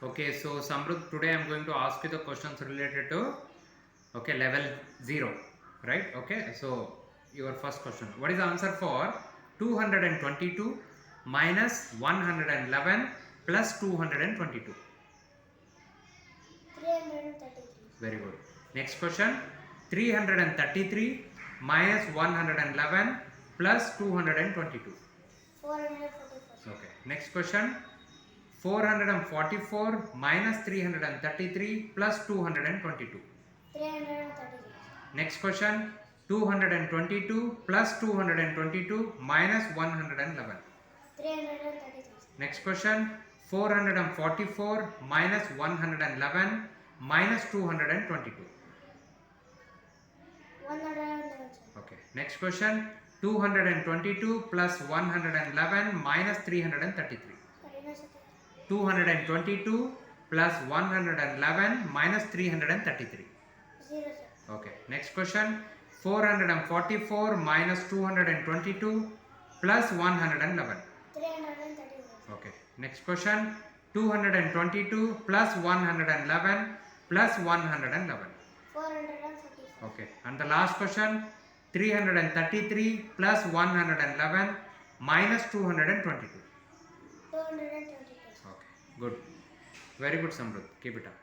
Okay, so Samrudh, today I am going to ask you the questions related to level 0, right? Okay, so your first question, what is the answer for 222 minus 111 plus 222? 333. Very good. Next question, 333 minus 111 plus 222? 444. Okay. Next question, 444 minus 333 plus 222? 333. Next question, 222 plus 222 minus 111? 333. Next question, 444 minus 111 minus 222? 111. Okay. Next question, 222 plus 111 minus 333? 222 plus 111 minus 333? 0, sir. Okay. Next question, 444 minus 222 plus 111? 333. Okay. Next question, 222 plus 111 plus 111? 444. Okay. And the last question, 333 plus 111 minus 222? 222. Okay. Good. Very good, Samrudh. Keep it up.